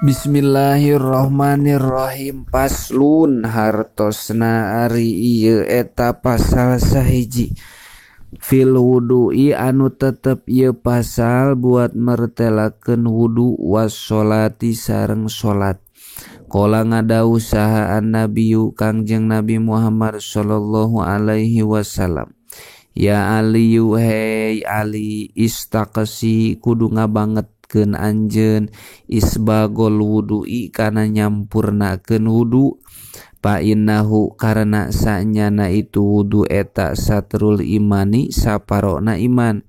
Bismillahirrahmanirrahim. Paslun hartosna ari ieu eta pasal sahiji. Fil wudu'i anu tetep ieu pasal buat mertelakeun wudu was sholati sareng sholat. Qala ngadawuh saha an-nabiyyu Kangjeng Nabi Muhammad sallallahu alaihi wasallam. Ya Aliyu hei Ali, istaqsi kudu ngabangetkeun anjeun isbagol wudu'i kana nyampurnakeun wudu. Fa innahu karena sanyana itu wudu eta satrul imani saparona iman.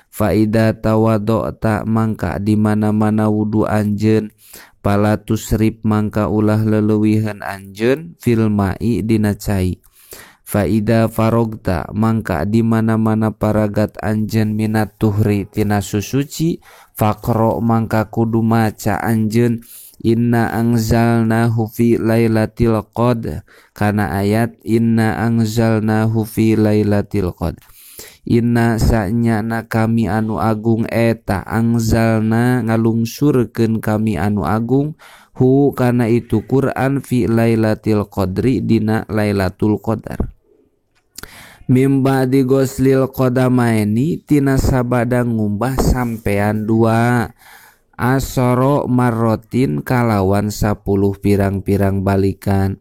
Fa idza tawaddo'ta mangka di mana-mana wudu anjeun pala tusrib mangka ulah leuweuhan anjeun fil ma'i dina cai. Fa idza farogta mangka di mana-mana paragat anjeun minat tuhri tina susuci faqra mangka kudu maca anjeun inna anzalnahu fi lailatul qadr kana ayat inna anzalnahu fi lailatul qadr. Inna sanyana kami anu agung eta anzalna ngalungsurkeun kami anu agung hu kana itu Quran fi lailatul qadri dina lailatul qadar. Mimba di goslil qadamaini tina sabada ngumbah sampean dua asoro marrotin kalawan 10 pirang-pirang balikan.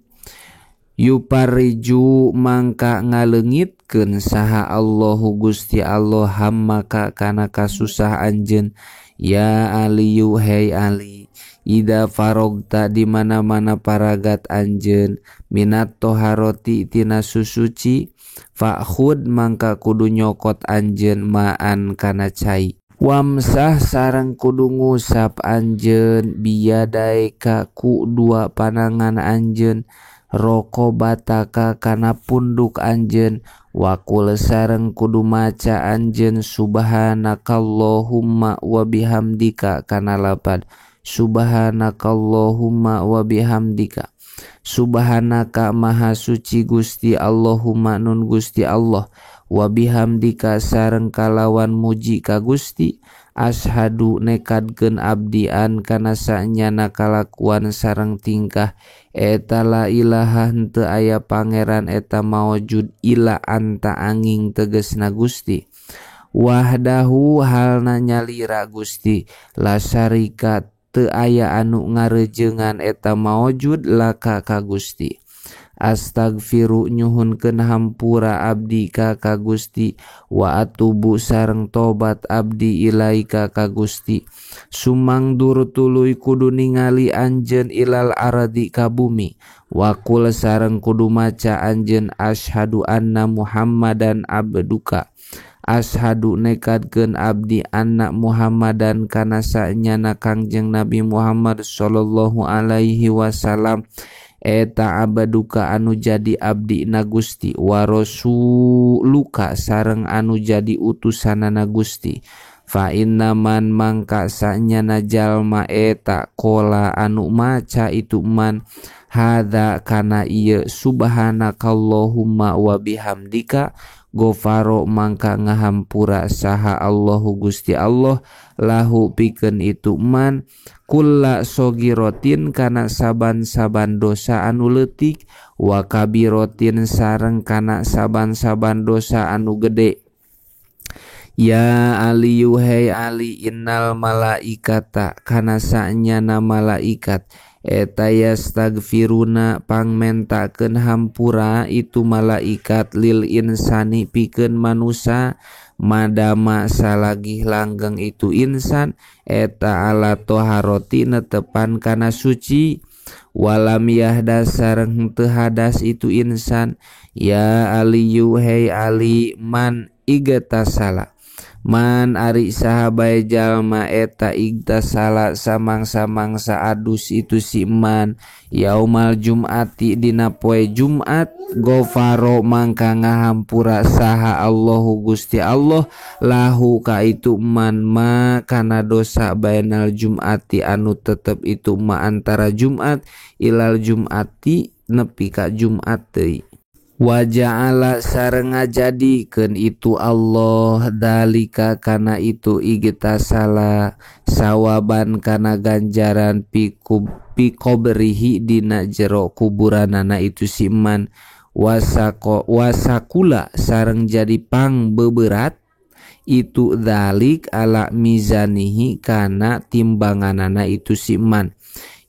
Yupariju mangka ngaleungitkeun saha Allahu Gusti Allah hammaka kana kasusah anjeun. Ya Aliyu hei Ali, ida farogta di mana-mana paragat anjeun minat toharoti tina susuci fakhud mangka kudu nyokot anjeun ma'an kana cai. Wamsah sareng kudu ngusap anjeun biyadaeka ku dua panangan anjeun rokobataka kana punduk anjeun wakul sareng kudu maca anjeun subhanakallahumma wa bihamdika kana lapad subhanakallahumma wa bihamdika. Subhanaka maha suci Gusti Allahumma nun Gusti Allah wa bihamdika sareng kalawan muji ka Gusti ashadu nekadkeun abdian kana sanyana kalakuan sareng tingkah eta la ilaha henteu aya pangeran eta maujud ila anta anging tegesna Gusti wahdahu halna nyalira Gusti la syarika teu aya anu ngarejengan eta maujud laka ka Gusti. Astagfiru nyuhunkeun hampura abdi ka Gusti wa atubu sareng tobat abdi ilaika ka Gusti. Sumangdur tuluy kudu ningali anjeun ilal ardi ka bumi wakul sareng kudu maca anjeun asyhadu anna Muhammadan abduka. Ashadu nekadkeun abdi anna Muhammadan kana sanyana Kangjeng Nabi Muhammad sallallahu alaihi wasallam eta abaduka anu jadi abdi na Gusti wa rasuluka sareng anu jadi utusanana Gusti. Fa inna man mangka sanyana jalma eta kola anu maca itu man hadza kana ieu subhanakallahumma wa bihamdika gofaro mangka ngahampura saha Allahu Gusti Allah lahu pikeun itu man kulla sogirotin kana saban-saban dosa anu leutik wa kabirotin sareng kana saban-saban dosa anu gede. Ya Aliyu hei Ali, innal malaikata kana sanyana malaikat eta yastagfiruna pangmentakeun hampura itu malaikat lil insani pikeun manusia madama salagih langgeng itu insan eta ala toharoti netepan kana suci walam yahdas sareng teu hadas itu insan. Ya Aliyu hei Ali, man igtasala man ari sahabae jalma eta igtasala samangsa-mangsa adus itu si man yaumal jum'ati dina poe Jumat gofaro mangka ngahampura saha Allahu Gusti Allah lahu ka itu man ma kana dosa bainal jum'ati anu tetep itu ma antara Jumat ilal jum'ati nepi ka Jumat teuy. Wa ja'ala sareng ngajadikeun itu Allah dalika kana itu igtasala sawaban kana ganjaran pi qabrihi dina jero kuburanana itu si iman wasakula sareng jadi pang beberat itu dalik ala mizanihi kana timbanganana itu si iman.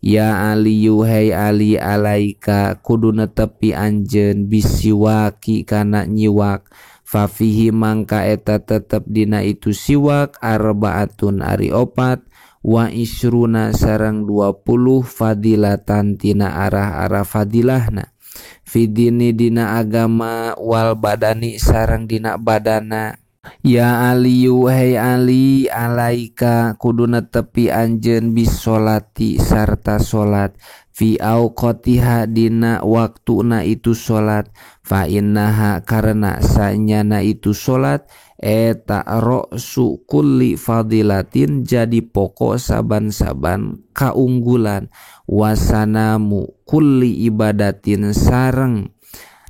Ya Ali yuhai Ali alaika kudu netepi anjeun bisiwaki kana nyiwak fafihi mangka eta tetep dina itu siwak arbaatun ari opat wa isruna sareng 20 fadilatan tina arah-arah fadilahna fidini dina agama wal badani sareng dina badana. Ya Ali yuhai Ali alaika kudu netepi anjeun bisolati sarta solat fi auqatiha dina waktuna itu solat fa innaha karena sanyana itu solat eta ra'su kulli fadilatin jadi pokok saban-saban kaunggulan wasanamu kulli ibadatin sareng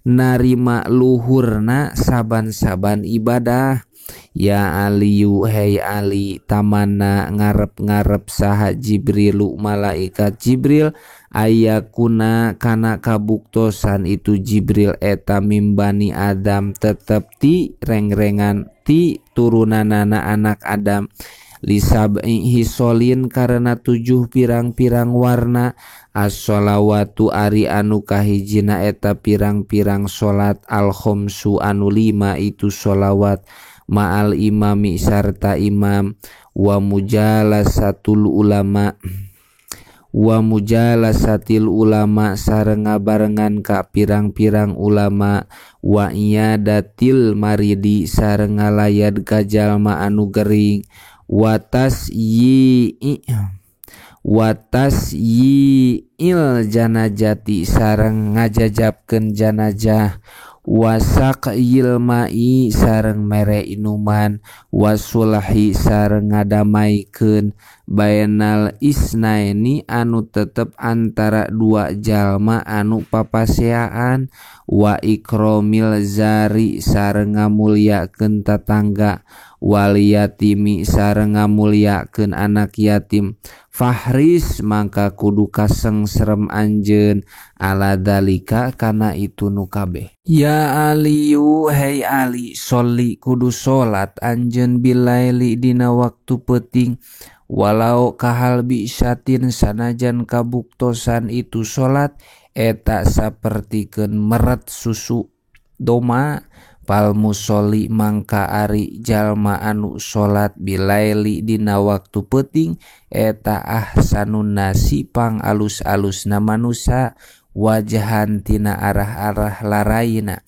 narima luhurna saban-saban ibadah. Ya Aliyu hei Ali tamana ngarep-ngarep saha Jibrilu malaikat Jibril ayakuna kana kabuktosan itu Jibril eta mimbani Adam tetep ti reng-rengan ti turunanana anak Adam lisab'i hisolin karena 7 pirang-pirang warna as-sholawatu ari anu kahijina eta pirang-pirang solat al-khomsu anu 5 itu sholawat ma'al imami sarta imam wa mujalasatul ulama sareng ngabarengan ka pirang-pirang ulama wa iyadatil maridi sareng ngalayad ka jalma anu gering watas il janajati sareng ngajajabkeun janajah wasak yilmai sareng mere inuman wasulahi sareng ngadamaikeun bainal isnaini anu tetep antara 2 jalma anu papaseaan wa ikromil zari sareng ngamulyakeun tatangga wal yatimi sareng ngamulyakeun anak yatim fahris mangka kudu kasengserem anjeun ala dalika kana itu nu kabeh. Ya Aliyu hei Ali sholli kudu salat anjeun bilaili dina waktu peuting walau kahal bisatin sanajan kabuktosan itu salat eta sapertikeun meret susu doma pal musolli mangka ari jalma anu salat bilaili dina waktu peuting eta ahsanun nasi pang alus-alusna manusia wajahan tina arah-arah larayna.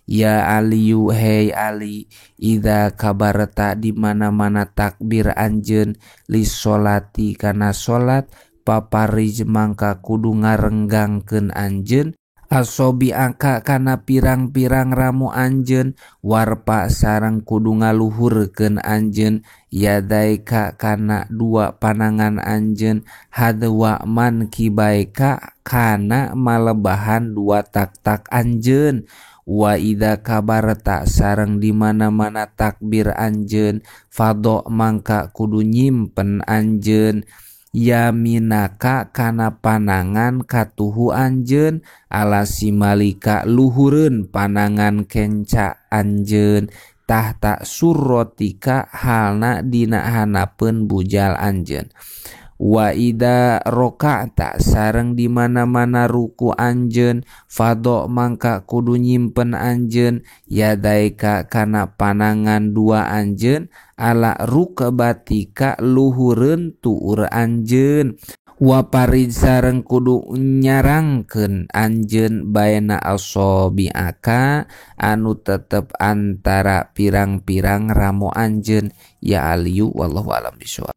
Ya Aliyu hei Ali idza kabarta di mana-mana takbir anjeun li sholati kana salat paparij mangka kudu ngarenggangkeun anjeun asobi angka kana pirang-pirang ramu anjeun warpa sareng kudu ngaluhurkeun anjeun yadaika kana 2 panangan anjeun hadwa man kibaika kana malebahan 2 tak-tak anjeun wa idza kabarta sareng di mana-mana takbir anjeun fado mangka kudu nyimpen anjeun yaminaka kana panangan katuhu anjeun ala simalika luhureun panangan kenca anjeun tahta surrotika halna dina hanapeun bujal anjeun wa ida roka'ta sareng di mana-mana ruku anjeun fado mangka kudu nyimpen anjeun yadaika kana panangan 2 anjeun ala rukbatika luhureun tuur anjeun wa parid sareng kudu nyarangkeun anjeun baina asobiaka anu tetep antara pirang-pirang ramo anjeun. Ya Aliyu wallahu alam bishawab.